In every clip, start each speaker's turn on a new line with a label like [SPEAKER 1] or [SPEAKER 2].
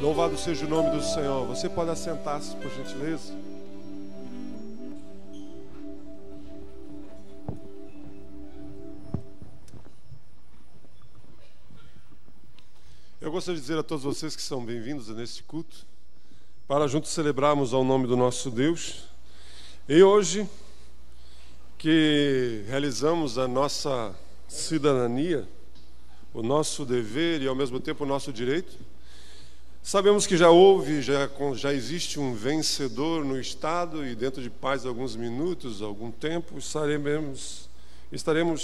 [SPEAKER 1] Louvado seja o nome do Senhor. Você pode assentar-se, por gentileza? Eu gostaria de dizer a todos vocês que são bem-vindos neste culto, para juntos celebrarmos ao nome do nosso Deus. E hoje, que realizamos a nossa cidadania, o nosso dever e ao mesmo tempo o nosso direito, sabemos que já existe um vencedor no Estado, e dentro de mais alguns minutos, algum tempo, estaremos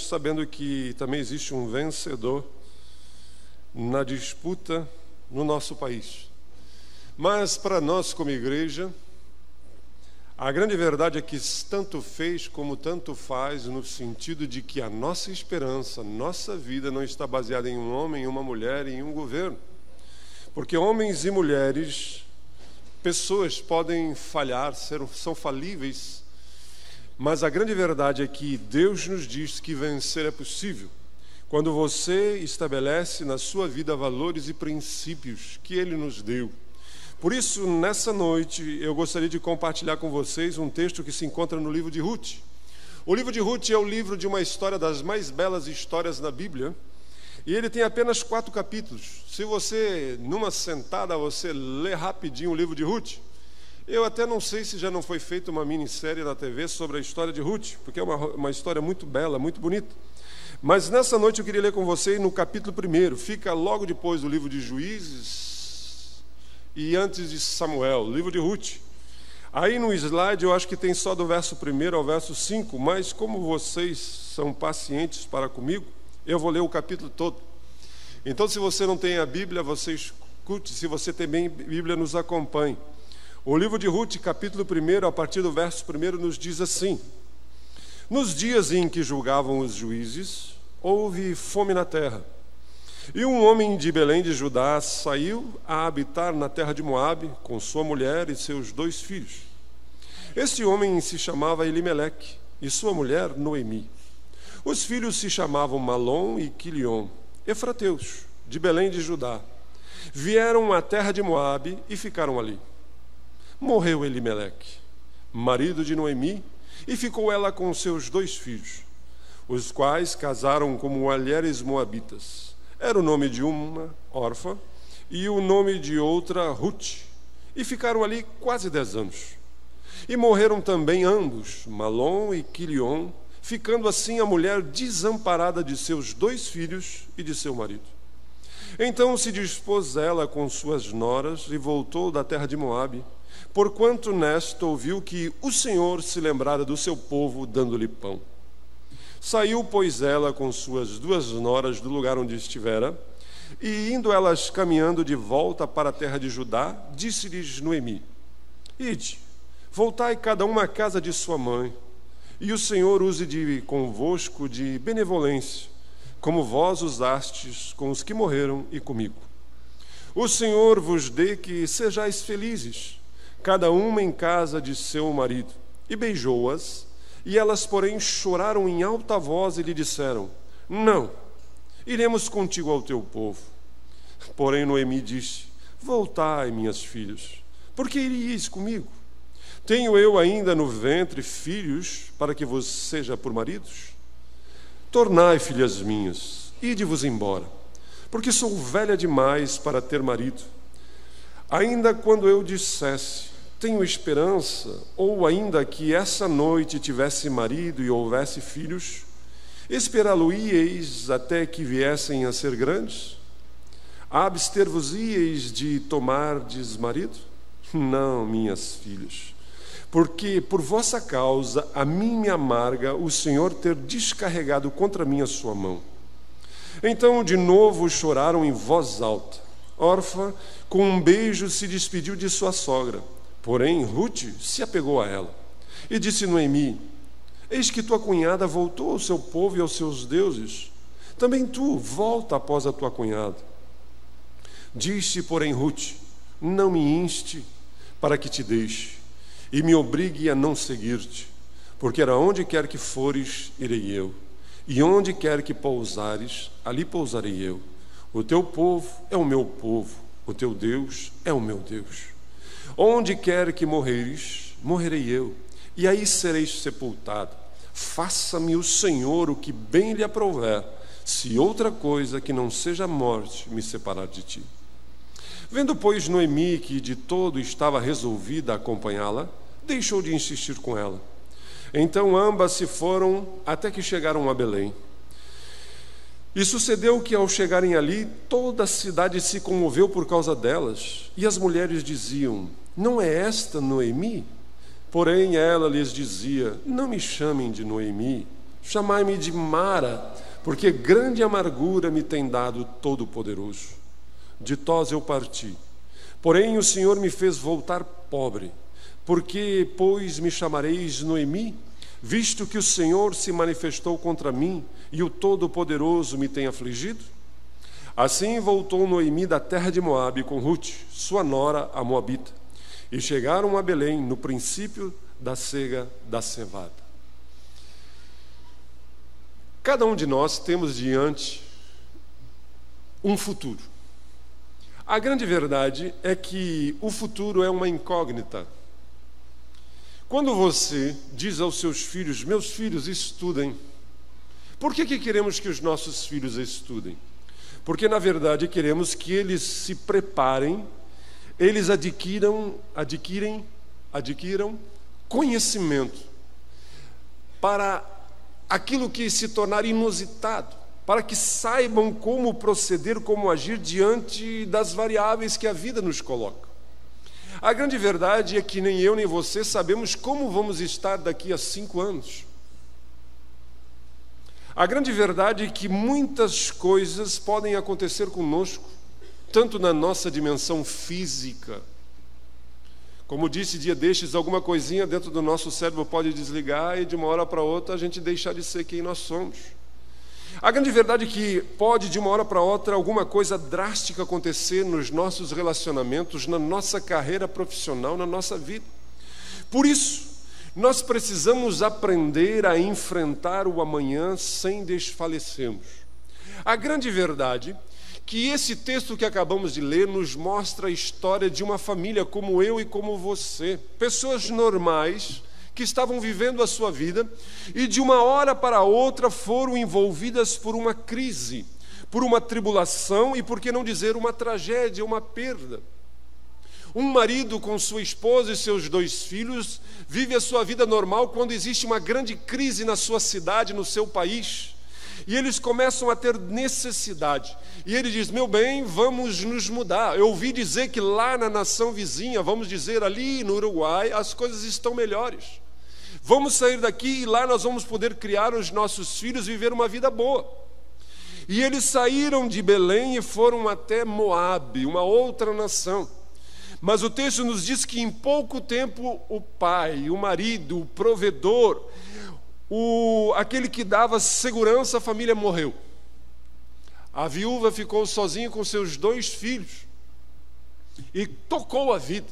[SPEAKER 1] sabendo que também existe um vencedor na disputa no nosso país. Mas para nós como igreja, a grande verdade é que tanto fez como tanto faz, no sentido de que a nossa esperança, nossa vida não está baseada em um homem, em uma mulher, em um governo. Porque homens e mulheres, pessoas podem falhar, são falíveis, mas a grande verdade é que Deus nos diz que vencer é possível quando você estabelece na sua vida valores e princípios que Ele nos deu. Por isso, nessa noite, eu gostaria de compartilhar com vocês um texto que se encontra no livro de Ruth. O livro de Ruth é o livro de uma história das mais belas histórias na Bíblia, e ele tem apenas 4 capítulos. Se você, numa sentada, você lê rapidinho o livro de Ruth, eu até não sei se já não foi feita uma minissérie na TV sobre a história de Ruth, porque é uma história muito bela, muito bonita. Mas nessa noite eu queria ler com vocês no capítulo 1, fica logo depois do livro de Juízes e antes de Samuel, livro de Ruth. Aí no slide eu acho que tem só do verso 1 ao verso 5, mas como vocês são pacientes para comigo, eu vou ler o capítulo todo. Então, se você não tem a Bíblia, você escute. Se você tem bem Bíblia, nos acompanhe. O livro de Ruth, capítulo 1, a partir do verso 1, nos diz assim: Nos dias em que julgavam os juízes, houve fome na terra. E um homem de Belém de Judá saiu a habitar na terra de Moabe, com sua mulher e seus 2 filhos. Esse homem se chamava Elimeleque, e sua mulher Noemi. Os filhos se chamavam Malom e Quilion, efrateus, de Belém de Judá. Vieram à terra de Moabe e ficaram ali. Morreu Elimeleque, marido de Noemi, e ficou ela com seus 2 filhos, os quais casaram com mulheres moabitas. Era o nome de uma, Orfa, e o nome de outra, Ruth, e ficaram ali quase 10 anos. E morreram também ambos, Malom e Quilion, ficando assim a mulher desamparada de seus 2 filhos e de seu marido. Então se dispôs ela com suas noras e voltou da terra de Moabe, porquanto nesta ouviu que o Senhor se lembrara do seu povo, dando-lhe pão. Saiu, pois, ela com suas 2 noras do lugar onde estivera, e indo elas caminhando de volta para a terra de Judá, disse-lhes Noemi: Ide, voltai cada uma à casa de sua mãe, e o Senhor use convosco de benevolência, como vós usastes com os que morreram e comigo. O Senhor vos dê que sejais felizes, cada uma em casa de seu marido. E beijou-as, e elas, porém, choraram em alta voz e lhe disseram: Não, iremos contigo ao teu povo. Porém Noemi disse: Voltai, minhas filhas, porque iríeis comigo? Tenho eu ainda no ventre filhos para que vos seja por maridos? Tornai, filhas minhas, ide-vos embora, porque sou velha demais para ter marido. Ainda quando eu dissesse: tenho esperança, ou ainda que essa noite tivesse marido e houvesse filhos, esperá-lo-íeis até que viessem a ser grandes? Abster-vos-íeis de tomardes marido? Não, minhas filhas, porque por vossa causa a mim me amarga o Senhor ter descarregado contra mim a sua mão. Então de novo choraram em voz alta. Orfa, com um beijo, se despediu de sua sogra. Porém Ruth se apegou a ela e disse Noemi: Eis que tua cunhada voltou ao seu povo e aos seus deuses. Também tu volta após a tua cunhada. Disse, porém, Ruth: Não me inste para que te deixe e me obrigue a não seguir-te, porque aonde quer que fores, irei eu, e onde quer que pousares, ali pousarei eu. O teu povo é o meu povo, o teu Deus é o meu Deus. Onde quer que morreres, morrerei eu, e aí sereis sepultado. Faça-me o Senhor o que bem lhe aprouver, se outra coisa que não seja a morte me separar de ti. Vendo, pois, Noemi que de todo estava resolvida a acompanhá-la, deixou de insistir com ela. Então ambas se foram até que chegaram a Belém. E sucedeu que, ao chegarem ali, toda a cidade se comoveu por causa delas, e as mulheres diziam: não é esta Noemi? Porém ela lhes dizia: não me chamem de Noemi, chamai-me de Mara, porque grande amargura me tem dado Todo-Poderoso. De Toz eu parti, porém o Senhor me fez voltar pobre. Porque, pois, me chamareis Noemi, visto que o Senhor se manifestou contra mim e o Todo-Poderoso me tem afligido? Assim voltou Noemi da terra de Moabe com Rute, sua nora, a moabita, e chegaram a Belém no princípio da cega da cevada. Cada um de nós temos diante um futuro. A grande verdade é que o futuro é uma incógnita. Quando você diz aos seus filhos: meus filhos, estudem. Por que queremos que os nossos filhos estudem? Porque, na verdade, queremos que eles se preparem, eles adquiram conhecimento para aquilo que se tornar inusitado, para que saibam como proceder, como agir diante das variáveis que a vida nos coloca. A grande verdade é que nem eu nem você sabemos como vamos estar daqui a 5 anos. A grande verdade é que muitas coisas podem acontecer conosco, tanto na nossa dimensão física. Como disse dia destes, alguma coisinha dentro do nosso cérebro pode desligar e de uma hora para outra a gente deixar de ser quem nós somos. A grande verdade é que pode, de uma hora para outra, alguma coisa drástica acontecer nos nossos relacionamentos, na nossa carreira profissional, na nossa vida. Por isso, nós precisamos aprender a enfrentar o amanhã sem desfalecermos. A grande verdade é que esse texto que acabamos de ler nos mostra a história de uma família como eu e como você, pessoas normais, que estavam vivendo a sua vida e de uma hora para outra foram envolvidas por uma crise, por uma tribulação e, por que não dizer, uma tragédia, uma perda. Um marido com sua esposa e seus 2 filhos vive a sua vida normal quando existe uma grande crise na sua cidade, no seu país. E eles começam a ter necessidade. E ele diz: meu bem, vamos nos mudar. Eu ouvi dizer que lá na nação vizinha, vamos dizer ali no Uruguai, as coisas estão melhores. Vamos sair daqui e lá nós vamos poder criar os nossos filhos e viver uma vida boa. E eles saíram de Belém e foram até Moabe, uma outra nação. Mas o texto nos diz que em pouco tempo o pai, o marido, o provedor, aquele que dava segurança à família morreu. A viúva ficou sozinha com seus 2 filhos e tocou a vida,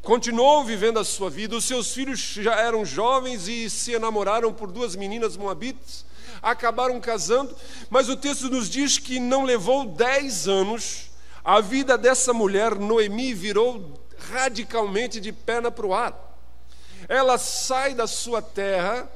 [SPEAKER 1] continuou vivendo a sua vida. Os seus filhos já eram jovens e se enamoraram por 2 meninas moabitas, acabaram casando, mas o texto nos diz que não levou 10 anos, a vida dessa mulher, Noemi, virou radicalmente de perna para o ar. Ela sai da sua terra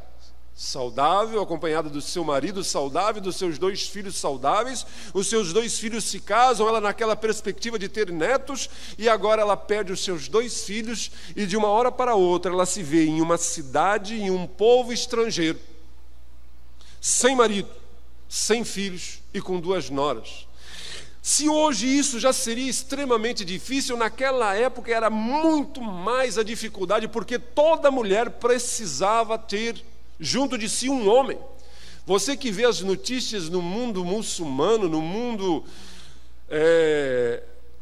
[SPEAKER 1] saudável, acompanhada do seu marido saudável, dos seus 2 filhos saudáveis. Os seus 2 filhos se casam, ela naquela perspectiva de ter netos, e agora ela perde os seus 2 filhos, e de uma hora para outra ela se vê em uma cidade, em um povo estrangeiro, sem marido, sem filhos e com 2 noras. Se hoje isso já seria extremamente difícil, naquela época era muito mais a dificuldade, porque toda mulher precisava ter junto de si um homem. Você que vê as notícias no mundo muçulmano, no mundo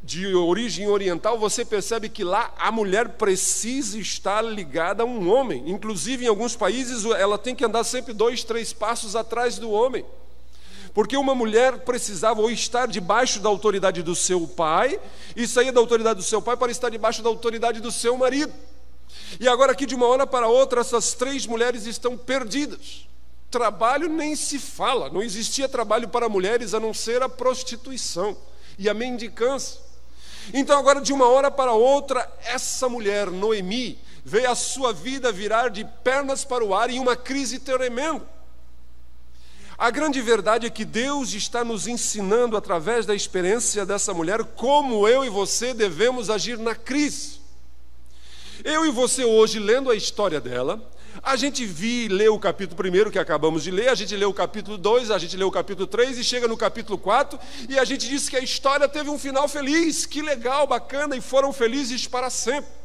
[SPEAKER 1] de origem oriental, você percebe que lá a mulher precisa estar ligada a um homem. Inclusive, em alguns países, ela tem que andar sempre 2, 3 passos atrás do homem. Porque uma mulher precisava ou estar debaixo da autoridade do seu pai e sair da autoridade do seu pai para estar debaixo da autoridade do seu marido. E agora aqui, de uma hora para outra, essas 3 mulheres estão perdidas. Trabalho nem se fala, não existia trabalho para mulheres a não ser a prostituição e a mendicância. Então agora, de uma hora para outra, essa mulher, Noemi, veio a sua vida virar de pernas para o ar em uma crise tremenda. A grande verdade é que Deus está nos ensinando, através da experiência dessa mulher, como eu e você devemos agir na crise. Eu e você hoje, lendo a história dela, a gente lê o capítulo 1 que acabamos de ler, a gente lê o capítulo 2, a gente lê o capítulo 3 e chega no capítulo 4 e a gente diz que a história teve um final feliz, que legal, bacana, e foram felizes para sempre.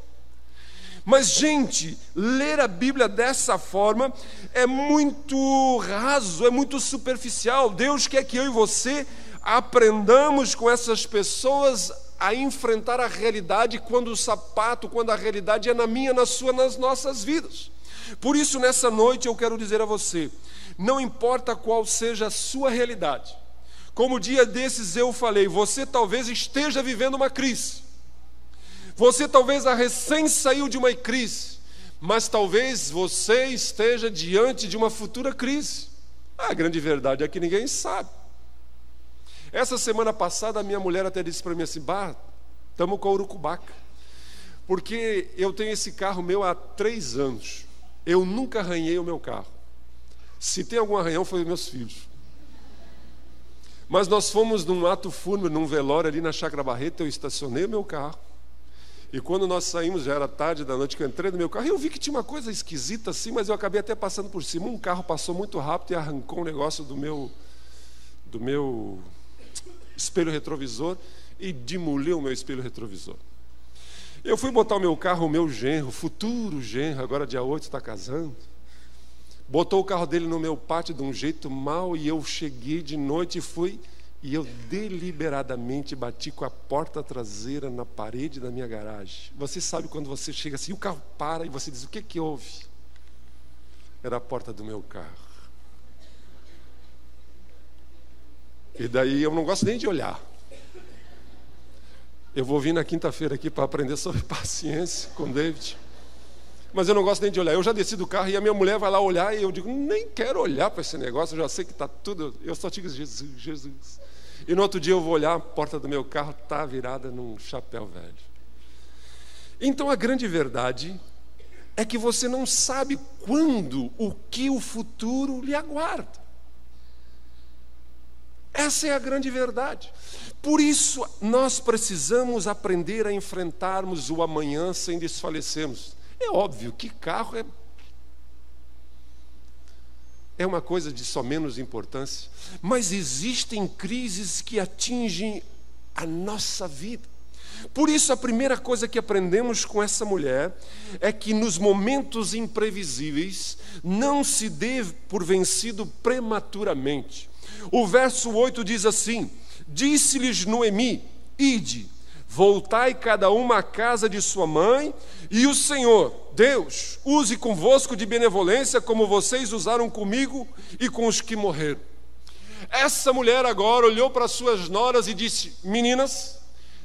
[SPEAKER 1] Mas, gente, ler a Bíblia dessa forma é muito raso, é muito superficial. Deus quer que eu e você aprendamos com essas pessoas a enfrentar a realidade quando a realidade é na minha, na sua, nas nossas vidas. Por isso, nessa noite, eu quero dizer a você, não importa qual seja a sua realidade, como dia desses eu falei, você talvez esteja vivendo uma crise, você talvez recém saiu de uma crise, mas talvez você esteja diante de uma futura crise. A grande verdade é que ninguém sabe. Essa semana passada, a minha mulher até disse para mim assim, estamos com a urucubaca, porque eu tenho esse carro meu há 3 anos, eu nunca arranhei o meu carro. Se tem algum arranhão, foi os meus filhos. Mas nós fomos num ato fúnebre, num velório ali na Chácara Barreto, eu estacionei o meu carro, e quando nós saímos, já era tarde da noite, que eu entrei no meu carro, eu vi que tinha uma coisa esquisita assim, mas eu acabei até passando por cima. Um carro passou muito rápido e arrancou um negócio do meu espelho retrovisor e demoliu o meu espelho retrovisor. Eu fui botar o meu carro, o meu genro, futuro genro, agora dia 8 está casando, botou o carro dele no meu pátio de um jeito mau, e eu cheguei de noite e eu deliberadamente bati com a porta traseira na parede da minha garagem. Você sabe quando você chega assim, o carro para e você diz, o que houve? Era a porta do meu carro. E daí eu não gosto nem de olhar. Eu vou vir na quinta-feira aqui para aprender sobre paciência com David, mas eu não gosto nem de olhar. Eu já desci do carro e a minha mulher vai lá olhar e eu digo, nem quero olhar para esse negócio, eu já sei que está tudo, eu só digo Jesus. E no outro dia eu vou olhar, a porta do meu carro está virada num chapéu velho. Então a grande verdade é que você não sabe quando, o que o futuro lhe aguarda. Essa é a grande verdade. Por isso, nós precisamos aprender a enfrentarmos o amanhã sem desfalecermos. É óbvio que carro é uma coisa de só menos importância, mas existem crises que atingem a nossa vida. Por isso, a primeira coisa que aprendemos com essa mulher é que nos momentos imprevisíveis não se dê por vencido prematuramente. O verso 8 diz assim, disse-lhes Noemi, ide, voltai cada uma à casa de sua mãe, e o Senhor, Deus, use convosco de benevolência como vocês usaram comigo e com os que morreram. Essa mulher agora olhou para suas noras e disse, meninas,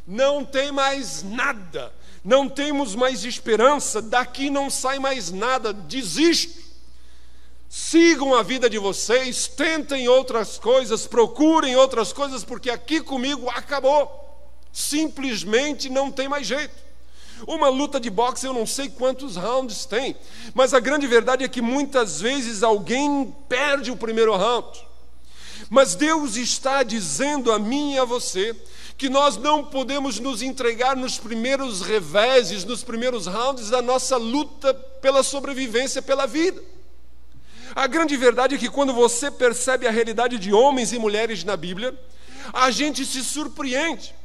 [SPEAKER 1] não tem mais nada, não temos mais esperança, daqui não sai mais nada, desisto. Sigam a vida de vocês, tentem outras coisas, procurem outras coisas, porque aqui comigo acabou. Simplesmente não tem mais jeito. Uma luta de boxe eu não sei quantos rounds tem, mas a grande verdade é que muitas vezes alguém perde o primeiro round. Mas Deus está dizendo a mim e a você que nós não podemos nos entregar nos primeiros reveses, nos primeiros rounds da nossa luta pela sobrevivência, pela vida. A grande verdade é que quando você percebe a realidade de homens e mulheres na Bíblia, a gente se surpreende.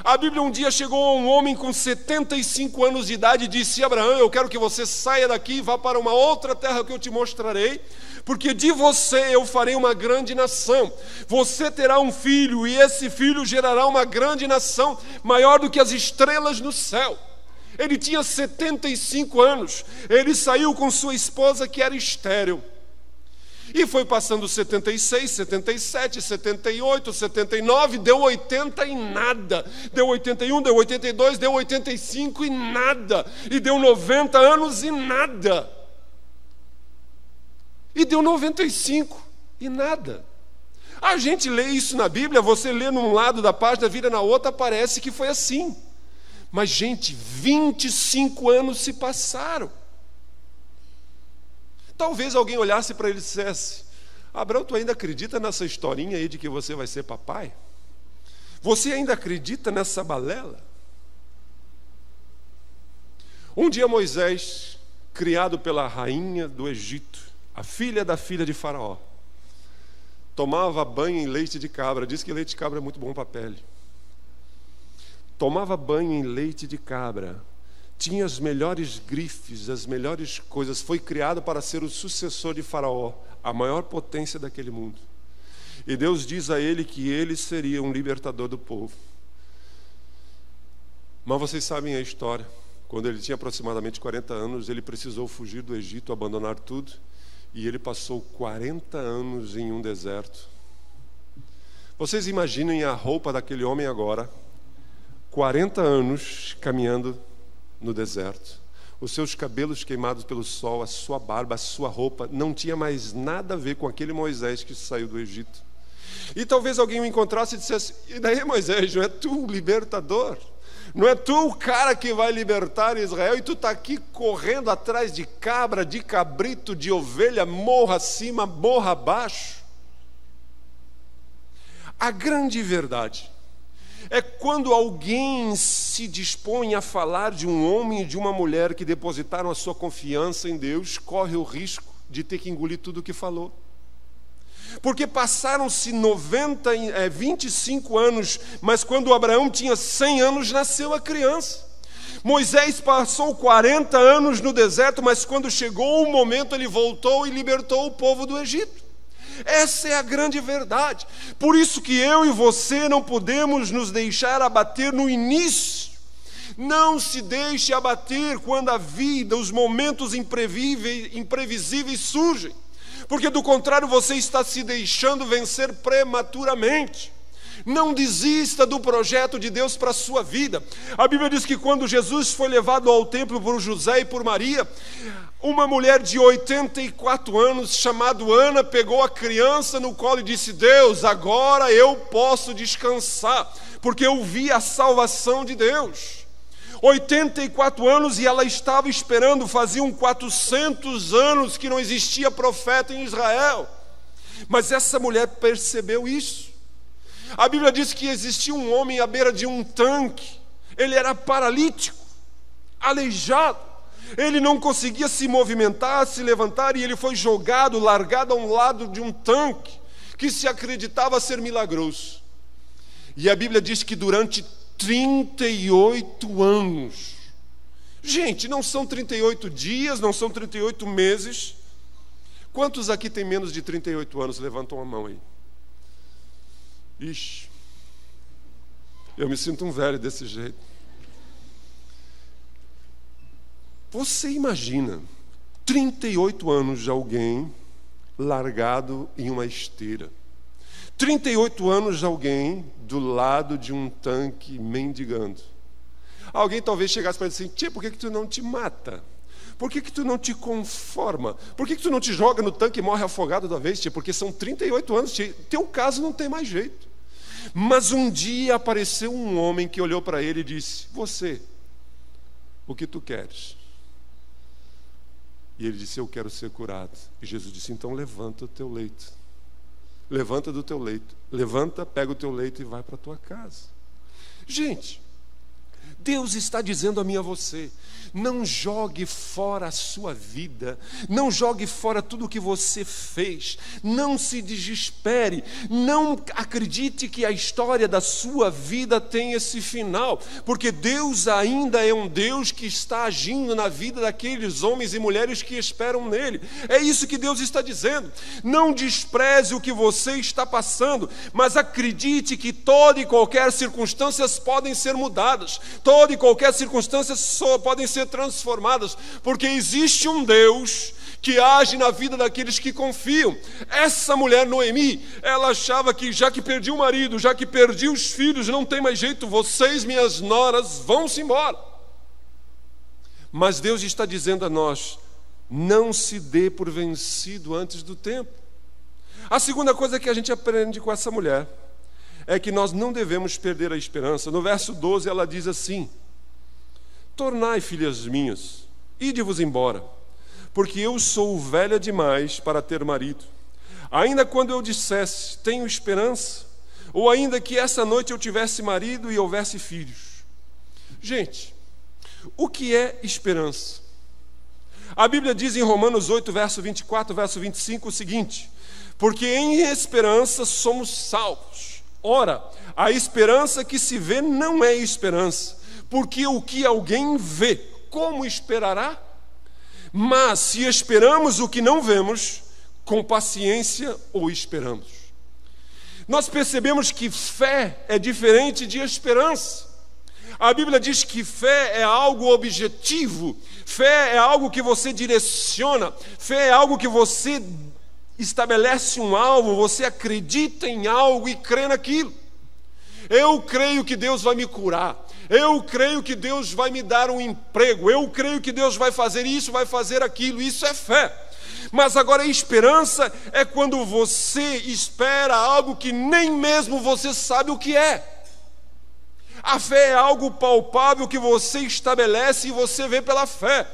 [SPEAKER 1] A Bíblia um dia chegou a um homem com 75 anos de idade e disse, Abraão, eu quero que você saia daqui e vá para uma outra terra que eu te mostrarei, porque de você eu farei uma grande nação. Você terá um filho e esse filho gerará uma grande nação, maior do que as estrelas no céu. Ele tinha 75 anos, ele saiu com sua esposa que era estéril. E foi passando 76, 77, 78, 79, deu 80 e nada. Deu 81, deu 82, deu 85 e nada. E deu 90 anos e nada. E deu 95 e nada. A gente lê isso na Bíblia, você lê num lado da página, vira na outra, parece que foi assim. Mas, gente, 25 anos se passaram. Talvez alguém olhasse para ele e dissesse: Abraão, tu ainda acredita nessa historinha aí de que você vai ser papai? Você ainda acredita nessa balela? Um dia Moisés, criado pela rainha do Egito, a filha da filha de Faraó, tomava banho em leite de cabra. Diz que leite de cabra é muito bom para a pele. Tomava banho em leite de cabra, tinha as melhores grifes, as melhores coisas, foi criado para ser o sucessor de Faraó, a maior potência daquele mundo. E Deus diz a ele que ele seria um libertador do povo. Mas vocês sabem a história. Quando ele tinha aproximadamente 40 anos, ele precisou fugir do Egito, abandonar tudo, e ele passou 40 anos em um deserto. Vocês imaginem a roupa daquele homem agora, 40 anos caminhando no deserto, os seus cabelos queimados pelo sol, a sua barba, a sua roupa, não tinha mais nada a ver com aquele Moisés que saiu do Egito. E talvez alguém o encontrasse e dissesse: e daí, Moisés, não é tu o libertador? Não é tu o cara que vai libertar Israel, e tu está aqui correndo atrás de cabra, de cabrito, de ovelha, morra acima, morra abaixo? A grande verdade é quando alguém se dispõe a falar de um homem e de uma mulher que depositaram a sua confiança em Deus, corre o risco de ter que engolir tudo o que falou. Porque passaram-se 25 anos, mas quando Abraão tinha 100 anos, nasceu a criança. Moisés passou 40 anos no deserto, mas quando chegou o momento, ele voltou e libertou o povo do Egito. Essa é a grande verdade. Por isso que eu e você não podemos nos deixar abater no início. Não se deixe abater quando a vida, os momentos imprevisíveis surgem. Porque do contrário você está se deixando vencer prematuramente. Não desista do projeto de Deus para a sua vida. A Bíblia diz que quando Jesus foi levado ao templo por José e por Maria, uma mulher de 84 anos, chamada Ana, pegou a criança no colo e disse: Deus, agora eu posso descansar, porque eu vi a salvação de Deus. 84 anos e ela estava esperando, faziam 400 anos que não existia profeta em Israel. Mas essa mulher percebeu isso. A Bíblia diz que existia um homem à beira de um tanque. Ele era paralítico, aleijado. Ele não conseguia se movimentar, se levantar, e ele foi jogado, largado a um lado de um tanque que se acreditava ser milagroso. E a Bíblia diz que durante 38 anos, gente, não são 38 dias, não são 38 meses. Quantos aqui tem menos de 38 anos? Levantam a mão aí. Ixi, eu me sinto um velho desse jeito. Você imagina 38 anos de alguém largado em uma esteira, 38 anos de alguém do lado de um tanque mendigando. Alguém talvez chegasse para dizer assim: tia, por que tu não te mata? Por que tu não te conforma? Por que tu não te joga no tanque e morre afogado da vez, tia? Porque são 38 anos, tia. Teu caso não tem mais jeito. Mas um dia apareceu um homem que olhou para ele e disse: você, o que tu queres? E ele disse: eu quero ser curado. E Jesus disse: então levanta o teu leito. Levanta do teu leito. Levanta, pega o teu leito e vai para a tua casa. Gente, Deus está dizendo a mim e a você: não jogue fora a sua vida, não jogue fora tudo o que você fez, não se desespere, não acredite que a história da sua vida tem esse final, porque Deus ainda é um Deus que está agindo na vida daqueles homens e mulheres que esperam nele. É isso que Deus está dizendo. Não despreze o que você está passando, mas acredite que toda e qualquer circunstâncias podem ser mudadas, toda e qualquer circunstância só podem ser transformadas, porque existe um Deus que age na vida daqueles que confiam. Essa mulher Noemi, ela achava que já que perdi o marido, já que perdi os filhos, não tem mais jeito, vocês, minhas noras, vão-se embora. Mas Deus está dizendo a nós: não se dê por vencido antes do tempo. A segunda coisa que a gente aprende com essa mulher é que nós não devemos perder a esperança. No verso 12 ela diz assim: tornai filhas minhas, ide-vos embora, porque eu sou velha demais para ter marido. Ainda quando eu dissesse, tenho esperança, ou ainda que essa noite eu tivesse marido e houvesse filhos. Gente, o que é esperança? A Bíblia diz em Romanos 8, verso 24, verso 25 o seguinte: porque em esperança somos salvos. Ora, a esperança que se vê não é esperança, porque o que alguém vê, como esperará? Mas se esperamos o que não vemos, com paciência o esperamos. Nós percebemos que fé é diferente de esperança. A Bíblia diz que fé é algo objetivo, fé é algo que você direciona, fé é algo que você estabelece um alvo, você acredita em algo e crê naquilo. Eu creio que Deus vai me curar, eu creio que Deus vai me dar um emprego, eu creio que Deus vai fazer isso, vai fazer aquilo, isso é fé. Mas agora a esperança é quando você espera algo que nem mesmo você sabe o que é. A fé é algo palpável que você estabelece e você vê pela fé.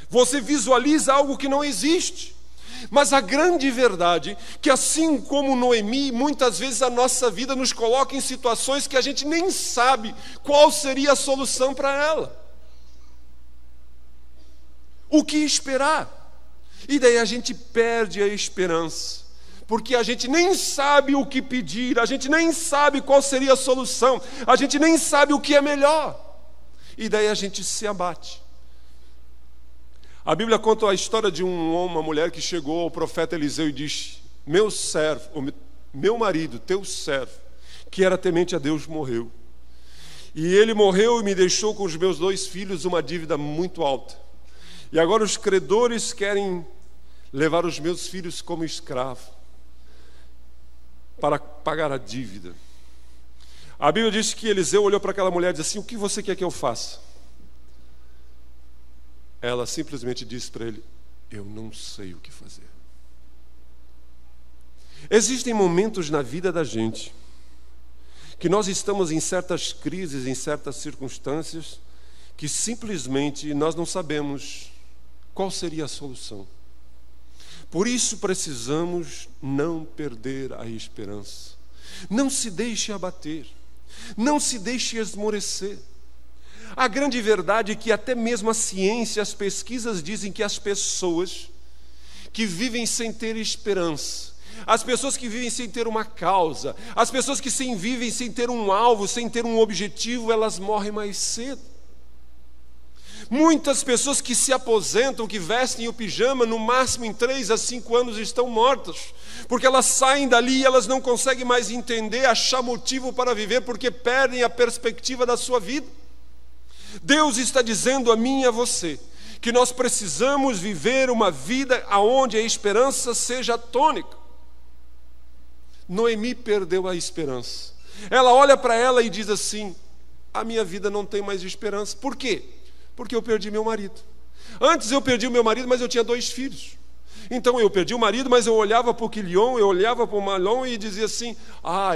[SPEAKER 1] Você visualiza algo que não existe. Mas a grande verdade é que, assim como Noemi, muitas vezes a nossa vida nos coloca em situações que a gente nem sabe qual seria a solução para ela. O que esperar? E daí a gente perde a esperança, porque a gente nem sabe o que pedir, a gente nem sabe qual seria a solução, a gente nem sabe o que é melhor. E daí a gente se abate. A Bíblia conta a história de uma mulher que chegou ao profeta Eliseu e disse: meu servo, meu marido, teu servo, que era temente a Deus, morreu. E ele morreu e me deixou com os meus 2 filhos uma dívida muito alta. E agora os credores querem levar os meus filhos como escravo para pagar a dívida. A Bíblia diz que Eliseu olhou para aquela mulher e disse assim: o que você quer que eu faça? Ela simplesmente disse para ele: eu não sei o que fazer. Existem momentos na vida da gente que nós estamos em certas crises, em certas circunstâncias, que simplesmente nós não sabemos qual seria a solução. Por isso precisamos não perder a esperança. Não se deixe abater, não se deixe esmorecer. A grande verdade é que até mesmo a ciência, as pesquisas dizem que as pessoas que vivem sem ter esperança, as pessoas que vivem sem ter uma causa, as pessoas que vivem sem ter um alvo, sem ter um objetivo, elas morrem mais cedo. Muitas pessoas que se aposentam, que vestem o pijama, no máximo em 3 a 5 anos estão mortas, porque elas saem dali e elas não conseguem mais entender, achar motivo para viver, porque perdem a perspectiva da sua vida. Deus está dizendo a mim e a você que nós precisamos viver uma vida onde a esperança seja a tônica. Noemi perdeu a esperança. Ela olha para ela e diz assim: a minha vida não tem mais esperança. Por quê? Porque eu perdi meu marido. Antes eu perdi o meu marido, mas eu tinha 2 filhos. Então eu perdi o marido, mas eu olhava para o Quilion, eu olhava para o Malon e dizia assim: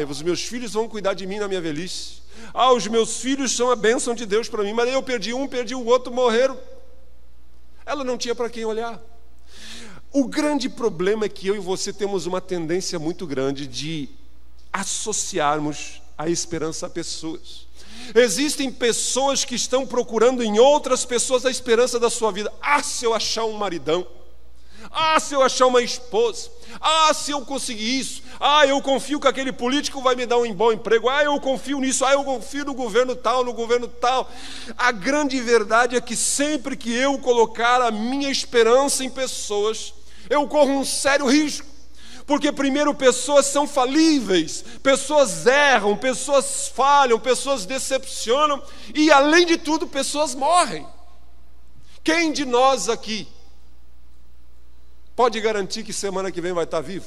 [SPEAKER 1] os meus filhos vão cuidar de mim na minha velhice. Os meus filhos são a bênção de Deus para mim. Mas aí eu perdi um, perdi o outro, morreram. Ela não tinha para quem olhar. O grande problema é que eu e você temos uma tendência muito grande de associarmos a esperança a pessoas. Existem pessoas que estão procurando em outras pessoas a esperança da sua vida. Se eu achar um maridão, se eu achar uma esposa, se eu conseguir isso, eu confio que aquele político vai me dar um bom emprego, eu confio nisso, eu confio no governo tal, no governo tal. A grande verdade é que sempre que eu colocar a minha esperança em pessoas, eu corro um sério risco. Porque primeiro, pessoas são falíveis, pessoas erram, pessoas falham, pessoas decepcionam e, além de tudo, pessoas morrem. Quem de nós aqui pode garantir que semana que vem vai estar vivo?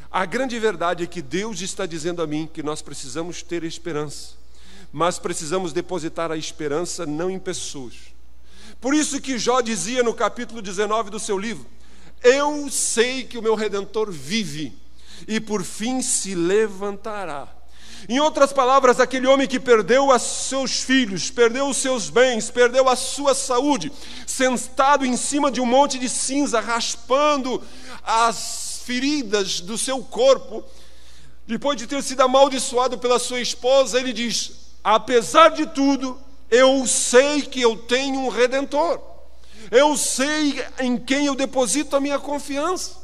[SPEAKER 1] A grande verdade é que Deus está dizendo a mim que nós precisamos ter esperança, mas precisamos depositar a esperança não em pessoas. Por isso que Jó dizia no capítulo 19 do seu livro: eu sei que o meu Redentor vive e por fim se levantará. Em outras palavras, aquele homem que perdeu os seus filhos, perdeu os seus bens, perdeu a sua saúde, sentado em cima de um monte de cinza, raspando as feridas do seu corpo, depois de ter sido amaldiçoado pela sua esposa, ele diz: apesar de tudo, eu sei que eu tenho um Redentor, eu sei em quem eu deposito a minha confiança.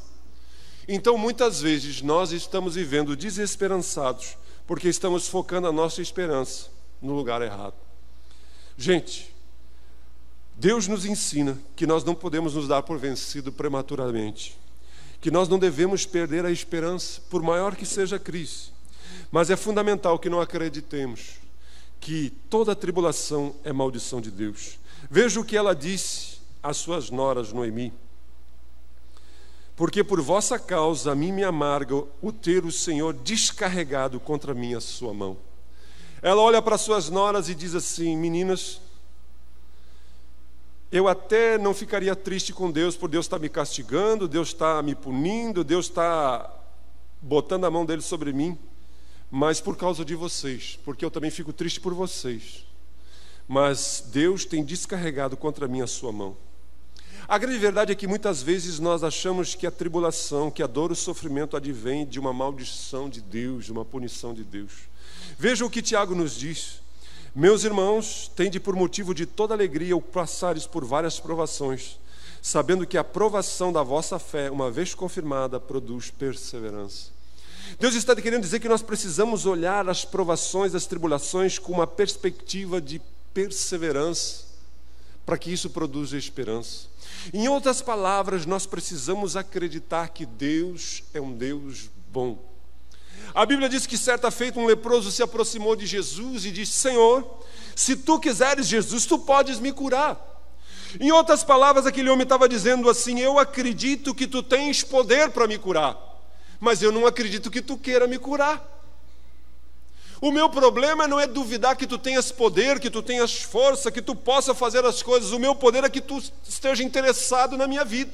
[SPEAKER 1] Então, muitas vezes, nós estamos vivendo desesperançados, porque estamos focando a nossa esperança no lugar errado. Gente, Deus nos ensina que nós não podemos nos dar por vencido prematuramente, que nós não devemos perder a esperança, por maior que seja a crise. Mas é fundamental que não acreditemos que toda tribulação é maldição de Deus. Veja o que ela disse às suas noras, Noemi: porque por vossa causa a mim me amarga o ter o Senhor descarregado contra mim a sua mão. Ela olha para suas noras e diz assim: meninas, eu até não ficaria triste com Deus, por Deus estar me castigando, Deus está me punindo, Deus está botando a mão dele sobre mim, mas por causa de vocês, porque eu também fico triste por vocês. Mas Deus tem descarregado contra mim a sua mão. A grande verdade é que muitas vezes nós achamos que a tribulação, que a dor, o sofrimento advém de uma maldição de Deus, de uma punição de Deus. Veja o que Tiago nos diz: meus irmãos, tende por motivo de toda alegria o passares por várias provações, sabendo que a provação da vossa fé, uma vez confirmada, produz perseverança. Deus está querendo dizer que nós precisamos olhar as provações, as tribulações com uma perspectiva de perseverança, para que isso produza esperança. Em outras palavras, nós precisamos acreditar que Deus é um Deus bom. A Bíblia diz que certa feita um leproso se aproximou de Jesus e disse: Senhor, se tu quiseres, Jesus, tu podes me curar. Em outras palavras, aquele homem estava dizendo assim: eu acredito que tu tens poder para me curar, mas eu não acredito que tu queira me curar. O meu problema não é duvidar que tu tenhas poder, que tu tenhas força, que tu possa fazer as coisas. O meu poder é que tu esteja interessado na minha vida,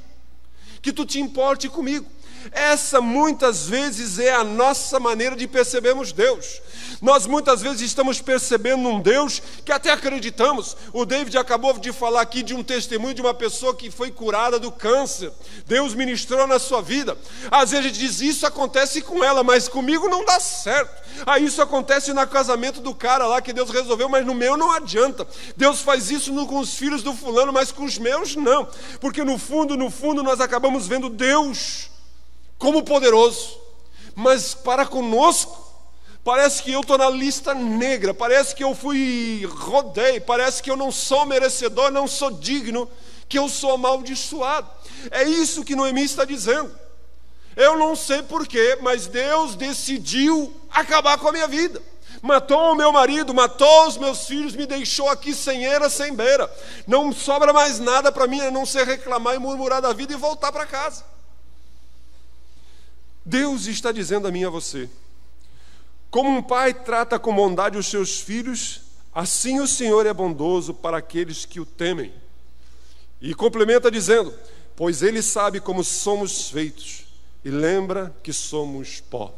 [SPEAKER 1] que tu te importe comigo. Essa muitas vezes é a nossa maneira de percebermos Deus. Nós muitas vezes estamos percebendo um Deus que até acreditamos. O David acabou de falar aqui de um testemunho de uma pessoa que foi curada do câncer. Deus ministrou na sua vida. Às vezes a gente diz: isso acontece com ela, mas comigo não dá certo. Isso acontece no casamento do cara lá que Deus resolveu, mas no meu não adianta. Deus faz isso com os filhos do fulano, mas com os meus não. Porque no fundo nós acabamos vendo Deus como poderoso, mas para conosco parece que eu estou na lista negra, parece que eu rodei, parece que eu não sou merecedor, não sou digno, que eu sou amaldiçoado. É isso que Noemi está dizendo. Eu não sei porquê, mas Deus decidiu acabar com a minha vida. Matou o meu marido, matou os meus filhos, me deixou aqui sem eira, sem beira. Não sobra mais nada para mim a não ser reclamar e murmurar da vida e voltar para casa. Deus está dizendo a mim e a você: como um pai trata com bondade os seus filhos, assim o Senhor é bondoso para aqueles que o temem. E complementa dizendo: pois Ele sabe como somos feitos e lembra que somos pó.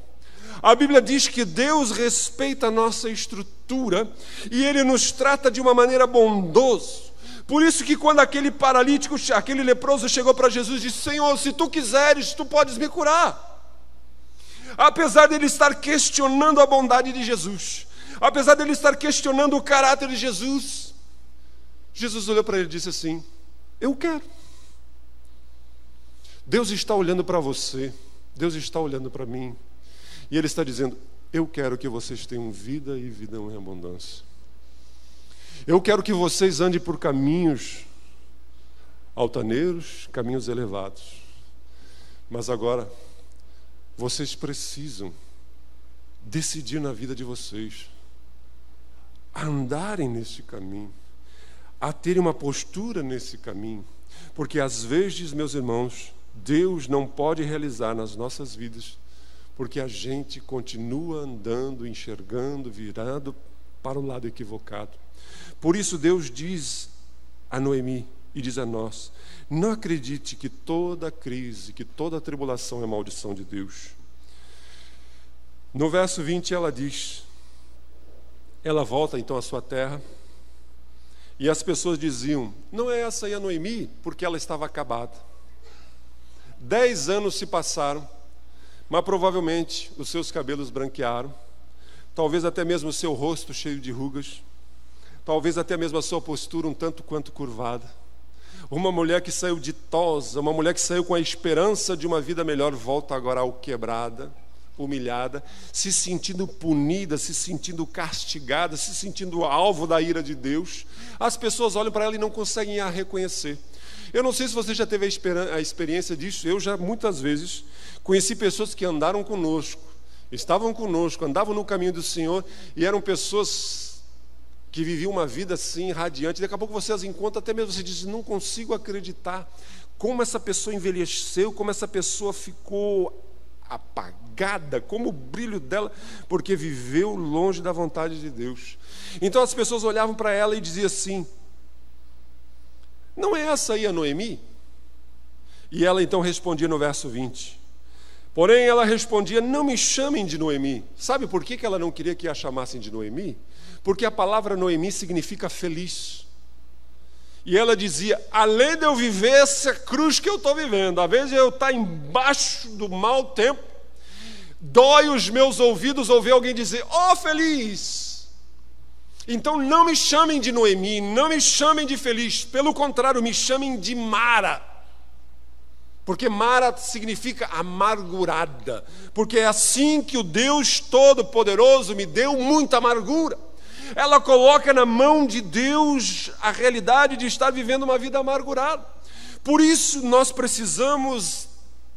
[SPEAKER 1] A Bíblia diz que Deus respeita a nossa estrutura e Ele nos trata de uma maneira bondosa. Por isso que quando aquele paralítico, aquele leproso chegou para Jesus e disse: Senhor, se tu quiseres, tu podes me curar. Apesar dele estar questionando a bondade de Jesus, apesar dele estar questionando o caráter de Jesus, Jesus olhou para ele e disse assim: eu quero. Deus está olhando para você, Deus está olhando para mim, e Ele está dizendo: eu quero que vocês tenham vida e vida em abundância. Eu quero que vocês andem por caminhos altaneiros, caminhos elevados. Mas agora vocês precisam decidir na vida de vocês a andarem nesse caminho, a terem uma postura nesse caminho, porque às vezes, meus irmãos, Deus não pode realizar nas nossas vidas, porque a gente continua andando, enxergando, virado para o lado equivocado. Por isso Deus diz a Noemi e diz a nós: não acredite que toda crise, que toda tribulação é maldição de Deus. No verso 20 ela diz: Ela volta então à sua terra, e as pessoas diziam: não é essa aí a Noemi, porque ela estava acabada. 10 anos se passaram, mas provavelmente os seus cabelos branquearam, talvez até mesmo o seu rosto cheio de rugas, talvez até mesmo a sua postura um tanto quanto curvada. Uma mulher que saiu ditosa, uma mulher que saiu com a esperança de uma vida melhor, volta agora ao quebrada, humilhada, se sentindo punida, se sentindo castigada, se sentindo alvo da ira de Deus. As pessoas olham para ela e não conseguem a reconhecer. Eu não sei se você já teve a experiência disso. Eu já muitas vezes conheci pessoas que andaram conosco, estavam conosco, andavam no caminho do Senhor, e eram pessoas que viviam uma vida assim radiante. Daqui a pouco você as encontra, até mesmo você diz: não consigo acreditar como essa pessoa envelheceu, como essa pessoa ficou apagada, como o brilho dela, porque viveu longe da vontade de Deus. Então as pessoas olhavam para ela e diziam assim: não é essa aí a Noemi? E ela então respondia no verso 20. Porém ela respondia: não me chamem de Noemi. Sabe por que ela não queria que a chamassem de Noemi? Porque a palavra Noemi significa feliz. E ela dizia: além de eu viver essa cruz que eu estou vivendo, às vezes eu estar embaixo do mau tempo, dói os meus ouvidos ouvir alguém dizer: ó, feliz. Então não me chamem de Noemi, não me chamem de feliz, pelo contrário, me chamem de Mara. Porque Mara significa amargurada, porque é assim que o Deus Todo-Poderoso me deu muita amargura. Ela coloca na mão de Deus a realidade de estar vivendo uma vida amargurada. Por isso nós precisamos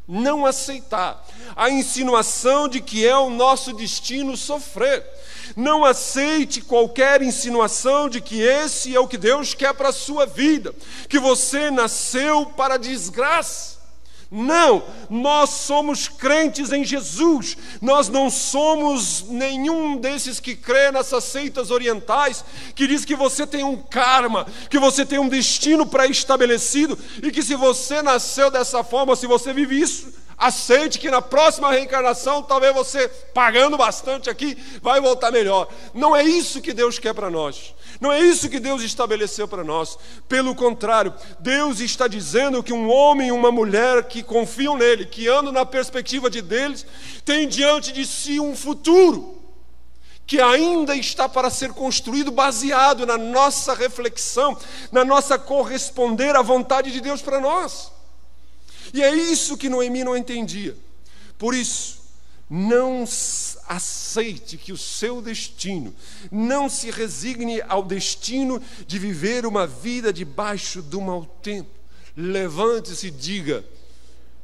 [SPEAKER 1] não aceitar a insinuação de que é o nosso destino sofrer. Não aceite qualquer insinuação de que esse é o que Deus quer para a sua vida, que você nasceu para a desgraça. Não, nós somos crentes em Jesus. Nós não somos nenhum desses que crê nessas seitas orientais, que diz que você tem um karma, que você tem um destino pré-estabelecido, e que se você nasceu dessa forma, se você vive isso, aceite que na próxima reencarnação, talvez você, pagando bastante aqui, vai voltar melhor. Não é isso que Deus quer para nós. Não é isso que Deus estabeleceu para nós. Pelo contrário, Deus está dizendo que um homem e uma mulher que confiam nele, que andam na perspectiva de deles, tem diante de si um futuro que ainda está para ser construído, baseado na nossa reflexão, na nossa corresponder à vontade de Deus para nós. E é isso que Noemi não entendia. Por isso, não aceite que o seu destino, não se resigne ao destino de viver uma vida debaixo do mau tempo. Levante-se e diga: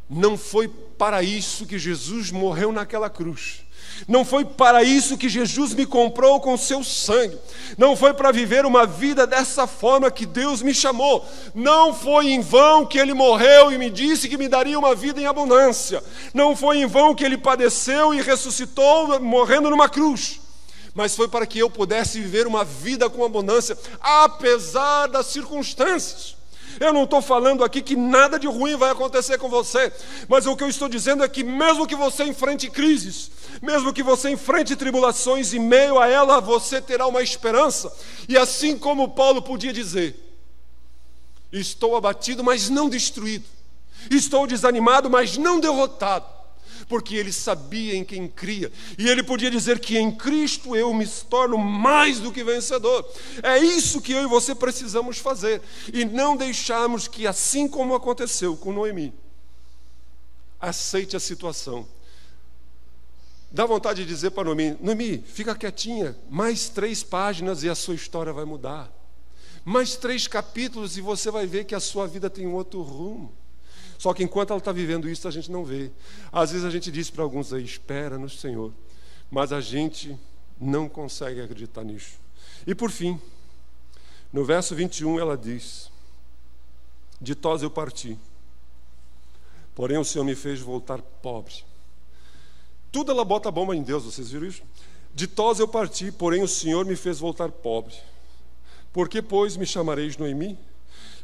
[SPEAKER 1] não foi para isso que Jesus morreu naquela cruz. Não foi para isso que Jesus me comprou com seu sangue. Não foi para viver uma vida dessa forma que Deus me chamou. Não foi em vão que Ele morreu e me disse que me daria uma vida em abundância. Não foi em vão que Ele padeceu e ressuscitou morrendo numa cruz. Mas foi para que eu pudesse viver uma vida com abundância, apesar das circunstâncias. Eu não estou falando aqui que nada de ruim vai acontecer com você, mas o que eu estou dizendo é que mesmo que você enfrente crises, mesmo que você enfrente tribulações, em meio a ela você terá uma esperança. E assim como Paulo podia dizer: estou abatido, mas não destruído, estou desanimado, mas não derrotado, porque ele sabia em quem cria, e ele podia dizer que em Cristo eu me torno mais do que vencedor. É isso que eu e você precisamos fazer, e não deixarmos que, assim como aconteceu com Noemi, aceite a situação. Dá vontade de dizer para Noemi: Noemi, fica quietinha, mais 3 páginas e a sua história vai mudar, mais 3 capítulos e você vai ver que a sua vida tem um outro rumo. Só que enquanto ela está vivendo isso, a gente não vê. Às vezes a gente diz para alguns aí: espera no Senhor, mas a gente não consegue acreditar nisso. E por fim, no verso 21 ela diz: ditosa eu parti, porém o Senhor me fez voltar pobre. Tudo ela bota a bomba em Deus, vocês viram isso? Ditosa eu parti, porém o Senhor me fez voltar pobre. Por que, pois, me chamareis Noemi?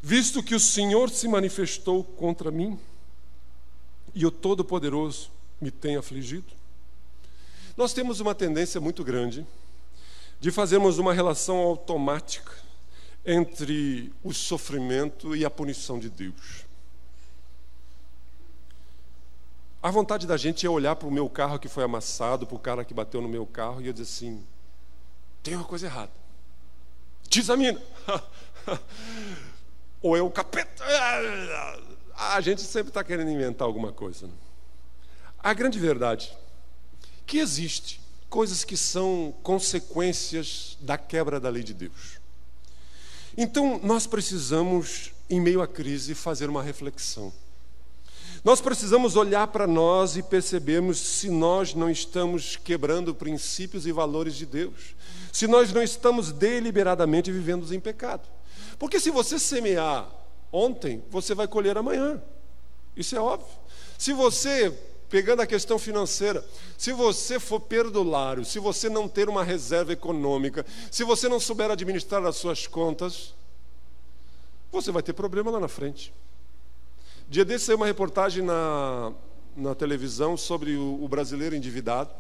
[SPEAKER 1] Visto que o Senhor se manifestou contra mim e o Todo-Poderoso me tem afligido. Nós temos uma tendência muito grande de fazermos uma relação automática entre o sofrimento e a punição de Deus. A vontade da gente é olhar para o meu carro que foi amassado, para o cara que bateu no meu carro, e eu dizer assim: tem uma coisa errada. Te examina. Ou é o capeta. A gente sempre está querendo inventar alguma coisa, né? A grande verdade é que existe coisas que são consequências da quebra da lei de Deus. Então, nós precisamos, em meio à crise, fazer uma reflexão. Nós precisamos olhar para nós e percebermos se nós não estamos quebrando princípios e valores de Deus, se nós não estamos deliberadamente vivendo em pecado. Porque se você semear ontem, você vai colher amanhã. Isso é óbvio. Se você, pegando a questão financeira, se você for perdulário, se você não ter uma reserva econômica, se você não souber administrar as suas contas, você vai ter problema lá na frente. Dia desse saiu uma reportagem na televisão sobre o brasileiro endividado,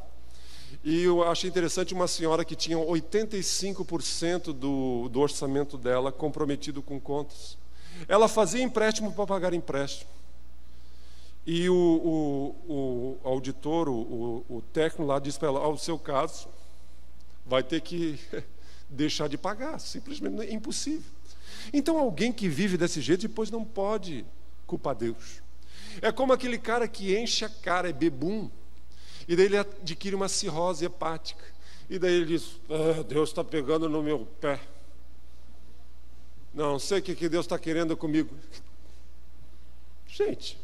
[SPEAKER 1] e eu achei interessante uma senhora que tinha 85% do orçamento dela comprometido com contas. Ela fazia empréstimo para pagar empréstimo. E o auditor, o técnico lá, disse para ela: o seu caso vai ter que deixar de pagar, simplesmente é impossível. Então alguém que vive desse jeito depois não pode culpar Deus. É como aquele cara que enche a cara, é bebum, e daí ele adquire uma cirrose hepática, e daí ele diz: Deus está pegando no meu pé, não sei o que Deus está querendo comigo. Gente,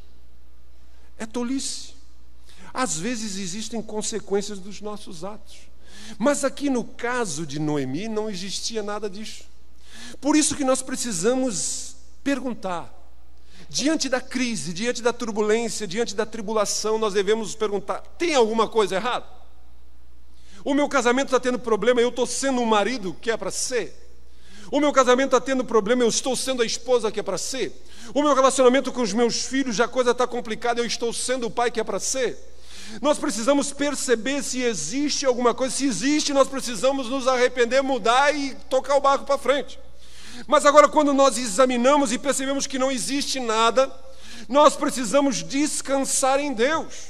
[SPEAKER 1] é tolice. Às vezes existem consequências dos nossos atos, mas aqui no caso de Noemi não existia nada disso. Por isso que nós precisamos perguntar, diante da crise, diante da turbulência, diante da tribulação, nós devemos perguntar: tem alguma coisa errada? O meu casamento está tendo problema, eu estou sendo um marido que é para ser? O meu casamento está tendo problema, eu estou sendo a esposa que é para ser? O meu relacionamento com os meus filhos, já a coisa está complicada, eu estou sendo o pai que é para ser? Nós precisamos perceber se existe alguma coisa. Se existe, nós precisamos nos arrepender, mudar e tocar o barco para frente. Mas agora, quando nós examinamos e percebemos que não existe nada, nós precisamos descansar em Deus.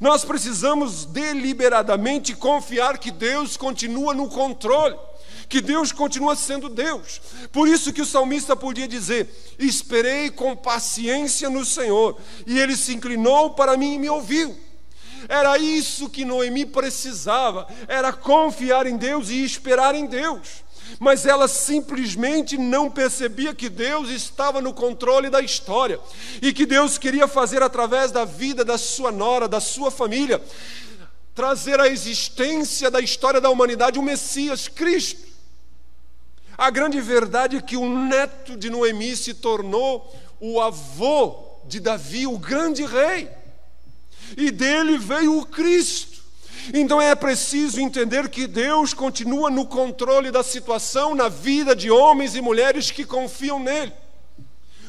[SPEAKER 1] Nós precisamos deliberadamente confiar que Deus continua no controle, que Deus continua sendo Deus. Por isso que o salmista podia dizer: esperei com paciência no Senhor, e Ele se inclinou para mim e me ouviu. Era isso que Noemi precisava, era confiar em Deus e esperar em Deus. Mas ela simplesmente não percebia que Deus estava no controle da história, e que Deus queria fazer através da vida da sua nora, da sua família, trazer à existência da história da humanidade o Messias, Cristo. A grande verdade é que o neto de Noemi se tornou o avô de Davi, o grande rei, e dele veio o Cristo. Então é preciso entender que Deus continua no controle da situação na vida de homens e mulheres que confiam nele,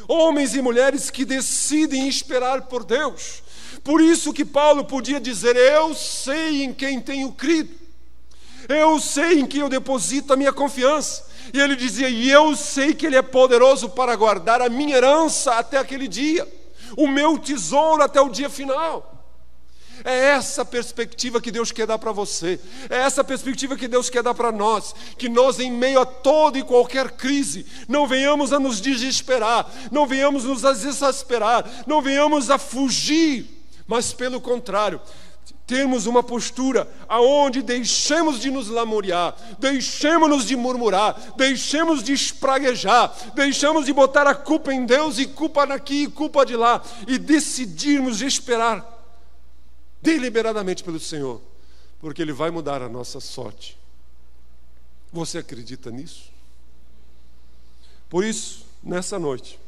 [SPEAKER 1] homens e mulheres que decidem esperar por Deus. Por isso que Paulo podia dizer: eu sei em quem tenho crido, eu sei em quem eu deposito a minha confiança. E ele dizia: e eu sei que Ele é poderoso para guardar a minha herança até aquele dia, o meu tesouro até o dia final. É essa perspectiva que Deus quer dar para você, é essa perspectiva que Deus quer dar para nós, que nós, em meio a toda e qualquer crise, não venhamos a nos desesperar, não venhamos nos a desesperar, não venhamos a fugir, mas pelo contrário, termos uma postura aonde deixemos de nos lamuriar, deixemos de murmurar, deixemos de espraguejar, deixemos de botar a culpa em Deus e culpa daqui e culpa de lá, e decidirmos esperar deliberadamente pelo Senhor, porque Ele vai mudar a nossa sorte. Você acredita nisso? Por isso, nessa noite,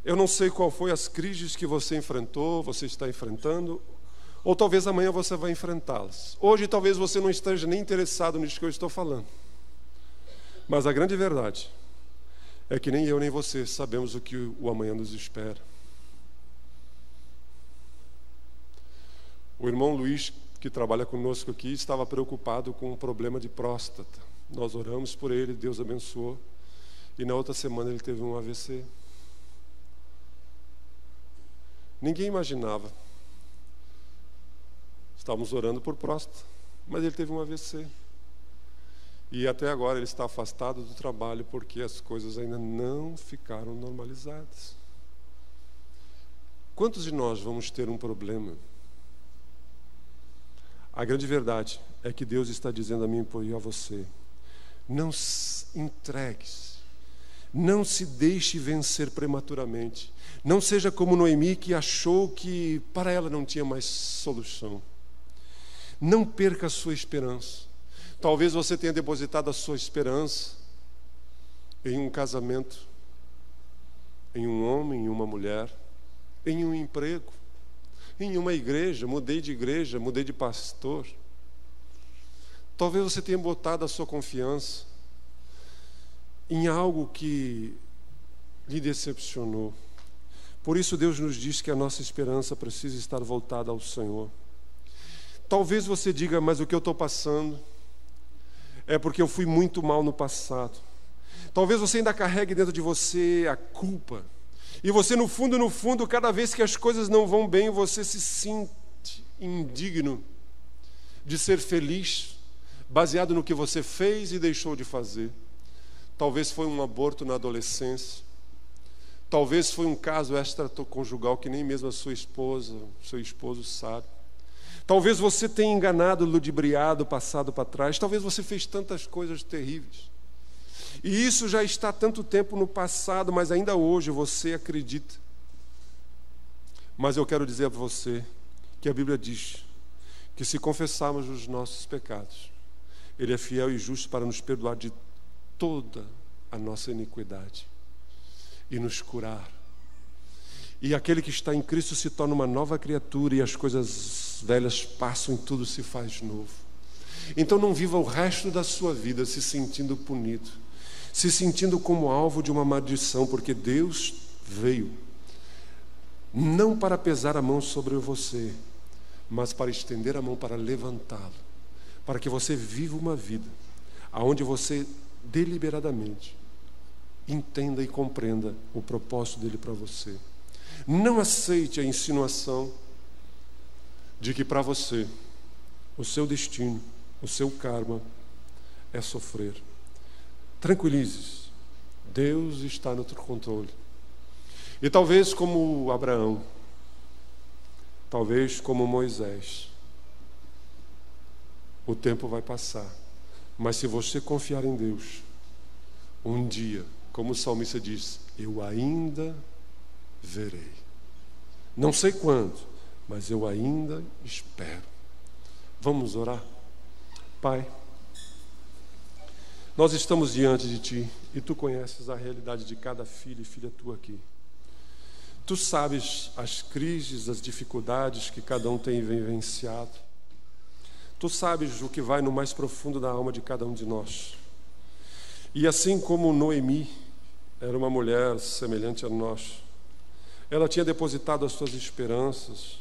[SPEAKER 1] eu não sei qual foi as crises que você enfrentou, você está enfrentando, ou talvez amanhã você vai enfrentá-las. Hoje talvez você não esteja nem interessado nisso que eu estou falando, mas a grande verdade é que nem eu nem você sabemos o que o amanhã nos espera. O irmão Luiz que trabalha conosco aqui, estava preocupado com um problema de próstata. Nós oramos por ele, Deus abençoou. E na outra semana ele teve um AVC. Ninguém imaginava. Estávamos orando por próstata, mas ele teve um AVC. E até agora ele está afastado do trabalho porque as coisas ainda não ficaram normalizadas. Quantos de nós vamos ter um problema? A grande verdade é que Deus está dizendo a mim e a você: não entregues, não se deixe vencer prematuramente. Não seja como Noemi, que achou que para ela não tinha mais solução. Não perca a sua esperança. Talvez você tenha depositado a sua esperança em um casamento, em um homem, em uma mulher, em um emprego, em uma igreja. Mudei de igreja, mudei de pastor. Talvez você tenha botado a sua confiança em algo que lhe decepcionou. Por isso Deus nos diz que a nossa esperança precisa estar voltada ao Senhor. Talvez você diga: mas o que eu estou passando é porque eu fui muito mal no passado. Talvez você ainda carregue dentro de você a culpa. E você, no fundo, cada vez que as coisas não vão bem, você se sente indigno de ser feliz, baseado no que você fez e deixou de fazer. Talvez foi um aborto na adolescência. Talvez foi um caso extraconjugal que nem mesmo a sua esposa, seu esposo sabe. Talvez você tenha enganado, ludibriado, passado para trás. Talvez você fez tantas coisas terríveis. E isso já está há tanto tempo no passado, mas ainda hoje você acredita. Mas eu quero dizer a você que a Bíblia diz que se confessarmos os nossos pecados, Ele é fiel e justo para nos perdoar de toda a nossa iniquidade e nos curar. E aquele que está em Cristo se torna uma nova criatura, e as coisas velhas passam e tudo se faz novo. Então não viva o resto da sua vida se sentindo punido, se sentindo como alvo de uma maldição, porque Deus veio não para pesar a mão sobre você, mas para estender a mão para levantá-lo, para que você viva uma vida onde você deliberadamente entenda e compreenda o propósito dele para você. Não aceite a insinuação de que para você o seu destino, o seu karma é sofrer. Tranquilize-se, Deus está no controle. E talvez como Abraão, talvez como Moisés, o tempo vai passar, mas se você confiar em Deus, um dia, como o salmista diz, eu ainda verei. Não sei quando, mas eu ainda espero. Vamos orar? Pai, nós estamos diante de Ti e Tu conheces a realidade de cada filho e filha Tua aqui. Tu sabes as crises, as dificuldades que cada um tem vivenciado. Tu sabes o que vai no mais profundo da alma de cada um de nós. E assim como Noemi era uma mulher semelhante a nós, ela tinha depositado as suas esperanças,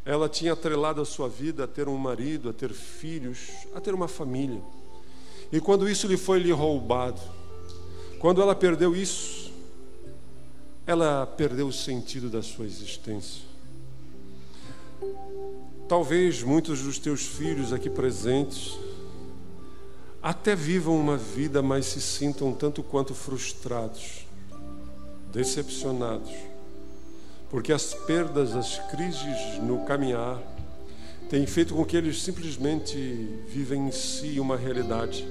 [SPEAKER 1] ela tinha atrelado a sua vida a ter um marido, a ter filhos, a ter uma família. E quando isso lhe foi roubado, quando ela perdeu isso, ela perdeu o sentido da sua existência. Talvez muitos dos teus filhos aqui presentes até vivam uma vida, mas se sintam tanto quanto frustrados, decepcionados, porque as perdas, as crises no caminhar têm feito com que eles simplesmente vivem em si uma realidade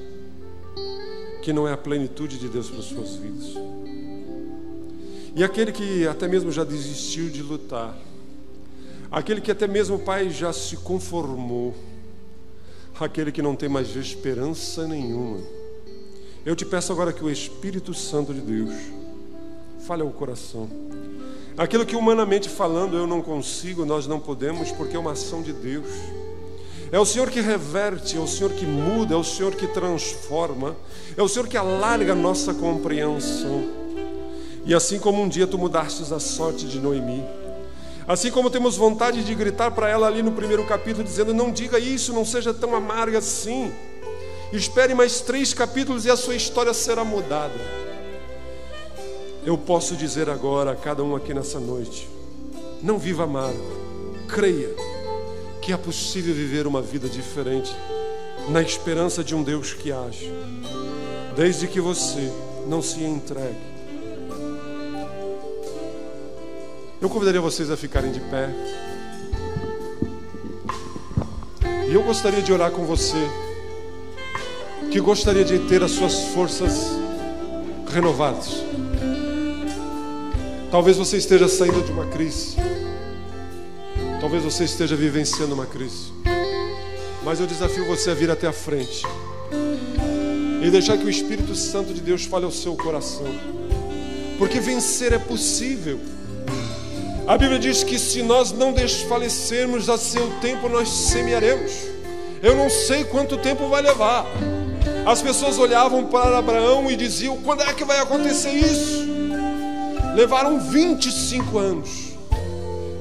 [SPEAKER 1] que não é a plenitude de Deus para as suas vidas. E aquele que até mesmo já desistiu de lutar, aquele que até mesmo o pai já se conformou, aquele que não tem mais esperança nenhuma, eu te peço agora que o Espírito Santo de Deus fale ao coração. Aquilo que humanamente falando eu não consigo, nós não podemos, porque é uma ação de Deus. É o Senhor que reverte, é o Senhor que muda, é o Senhor que transforma, é o Senhor que alarga a nossa compreensão. E assim como um dia tu mudastes a sorte de Noemi, Assim como temos vontade de gritar para ela ali no primeiro capítulo, dizendo: não diga isso, não seja tão amarga assim. Espere mais 3 capítulos e a sua história será mudada. Eu posso dizer agora a cada um aqui nessa noite: não viva amargo, creia que é possível viver uma vida diferente, na esperança de um Deus que age, desde que você não se entregue. Eu convidaria vocês a ficarem de pé, e eu gostaria de orar com você, que gostaria de ter as suas forças renovadas. Talvez você esteja saindo de uma crise, talvez você esteja vivenciando uma crise, mas eu desafio você a vir até a frente e deixar que o Espírito Santo de Deus fale ao seu coração, porque vencer é possível. A Bíblia diz que se nós não desfalecermos, a seu tempo nós semearemos. Eu não sei quanto tempo vai levar. As pessoas olhavam para Abraão e diziam: quando é que vai acontecer isso? Levaram 25 anos.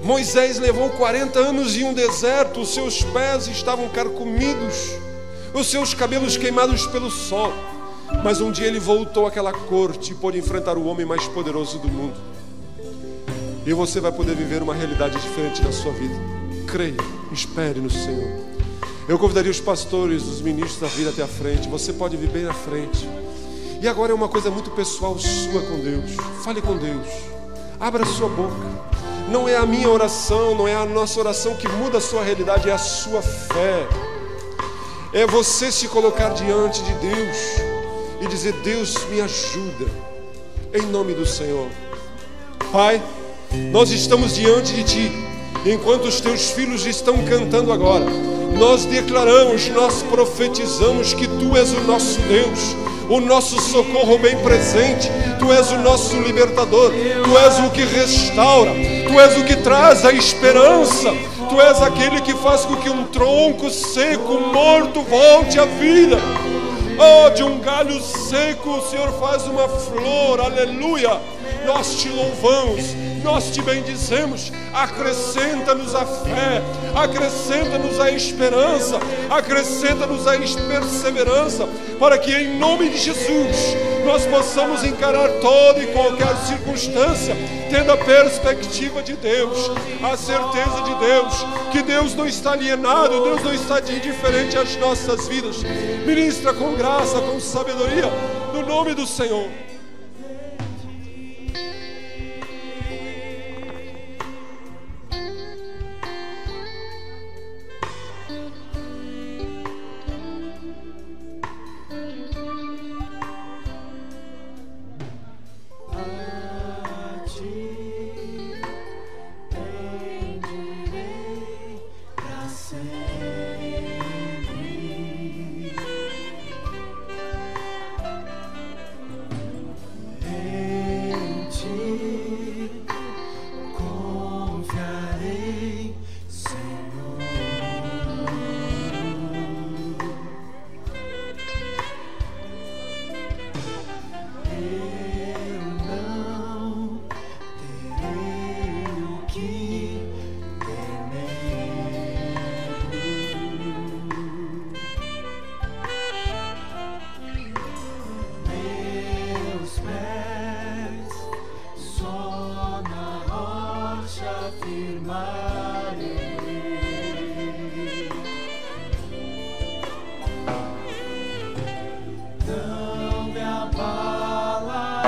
[SPEAKER 1] Moisés levou 40 anos em um deserto. Os seus pés estavam carcomidos, os seus cabelos queimados pelo sol. Mas um dia ele voltou àquela corte e pôde enfrentar o homem mais poderoso do mundo. E você vai poder viver uma realidade diferente na sua vida. Creia, espere no Senhor. Eu convidaria os pastores, os ministros a vir até a frente. Você pode vir bem na frente. E agora é uma coisa muito pessoal sua com Deus. Fale com Deus. Abra a sua boca. Não é a minha oração, não é a nossa oração que muda a sua realidade, é a sua fé. É você se colocar diante de Deus e dizer: Deus, me ajuda, em nome do Senhor. Pai, nós estamos diante de Ti, enquanto os Teus filhos estão cantando agora. Nós declaramos, nós profetizamos que Tu és o nosso Deus, o nosso socorro bem presente. Tu és o nosso libertador, Tu és o que restaura, Tu és o que traz a esperança, Tu és aquele que faz com que um tronco seco, morto, volte à vida. Oh, de um galho seco o Senhor faz uma flor, aleluia. Nós Te louvamos, nós Te bendizemos. Acrescenta-nos a fé, acrescenta-nos a esperança, acrescenta-nos a perseverança, para que em nome de Jesus nós possamos encarar toda e qualquer circunstância, tendo a perspectiva de Deus, a certeza de Deus, que Deus não está alienado, Deus não está indiferente às nossas vidas. Ministra com graça, com sabedoria, no nome do Senhor.
[SPEAKER 2] Não me abala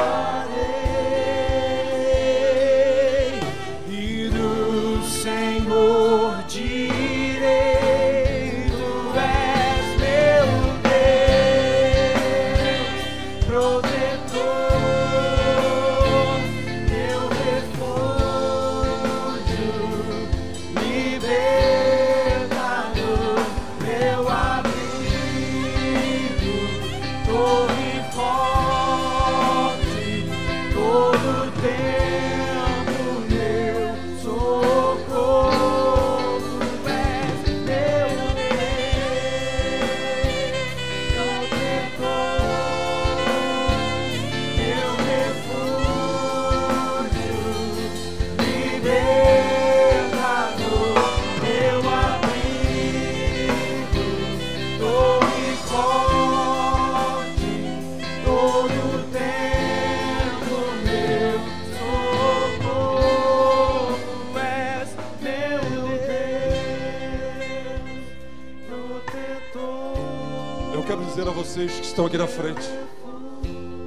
[SPEAKER 1] vocês que estão aqui na frente.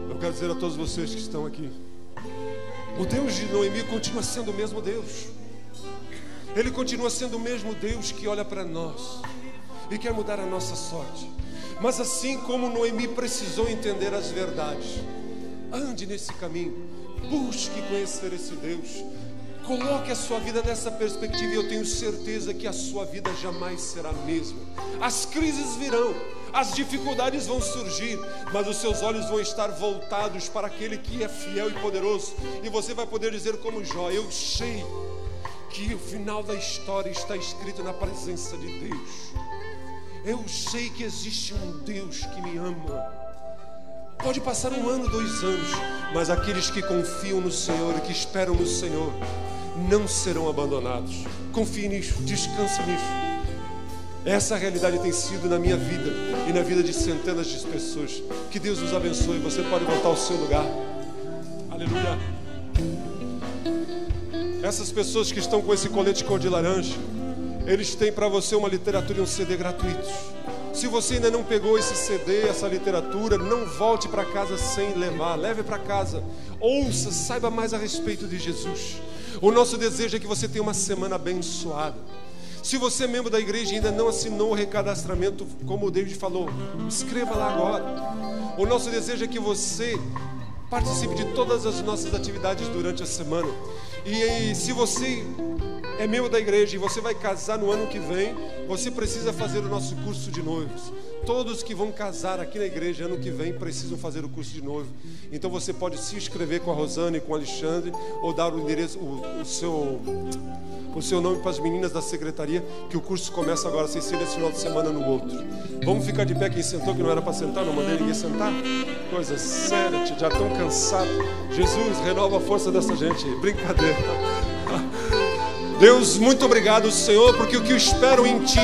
[SPEAKER 1] Eu quero dizer a todos vocês que estão aqui: o Deus de Noemi continua sendo o mesmo Deus. Ele continua sendo o mesmo Deus que olha para nós e quer mudar a nossa sorte. Mas assim como Noemi precisou entender as verdades, ande nesse caminho, busque conhecer esse Deus, coloque a sua vida nessa perspectiva, e eu tenho certeza que a sua vida jamais será a mesma. As crises virão, as dificuldades vão surgir, mas os seus olhos vão estar voltados para aquele que é fiel e poderoso, e você vai poder dizer como Jó: eu sei que o final da história está escrito na presença de Deus. Eu sei que existe um Deus que me ama. Pode passar 1 ano, 2 anos, mas aqueles que confiam no Senhor e que esperam no Senhor não serão abandonados. Confie nisso, descanse nisso. Essa realidade tem sido na minha vida e na vida de centenas de pessoas. Que Deus nos abençoe. Você pode voltar ao seu lugar. Aleluia. Essas pessoas que estão com esse colete cor de laranja, eles têm para você uma literatura e um CD gratuitos. Se você ainda não pegou esse CD, essa literatura, não volte para casa sem levar. Leve para casa, ouça, saiba mais a respeito de Jesus. O nosso desejo é que você tenha uma semana abençoada. Se você é membro da igreja e ainda não assinou o recadastramento, como o David falou, escreva lá agora. O nosso desejo é que você participe de todas as nossas atividades durante a semana. E se você é membro da igreja e você vai casar no ano que vem, você precisa fazer o nosso curso de noivos. Todos que vão casar aqui na igreja ano que vem precisam fazer o curso de noivo. Então você pode se inscrever com a Rosane e com o Alexandre, ou dar o endereço, o seu nome para as meninas da secretaria, que o curso começa agora, sem ser esse final de semana no outro. Vamos ficar de pé. Quem sentou que não era para sentar, não mandei ninguém sentar. Coisa séria, já tão cansado. Jesus, renova a força dessa gente. Brincadeira. Deus, muito obrigado, Senhor, porque o que esperam em Ti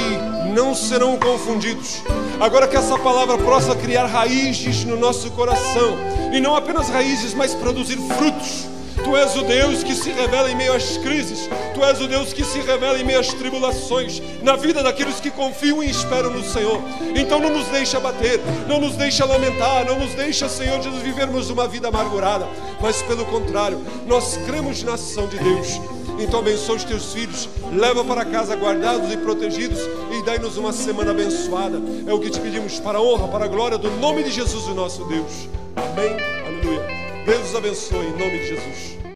[SPEAKER 1] não serão confundidos. Agora que essa palavra possa criar raízes no nosso coração, e não apenas raízes, mas produzir frutos. Tu és o Deus que se revela em meio às crises. Tu és o Deus que se revela em meio às tribulações, na vida daqueles que confiam e esperam no Senhor. Então não nos deixa abater, não nos deixa lamentar, não nos deixa, Senhor Jesus, vivermos uma vida amargurada, mas pelo contrário, nós cremos na ação de Deus. Então abençoa os teus filhos, leva para casa guardados e protegidos, e dai-nos uma semana abençoada. É o que te pedimos, para a honra, para a glória do nome de Jesus, o nosso Deus. Amém, aleluia. Deus os abençoe em nome de Jesus.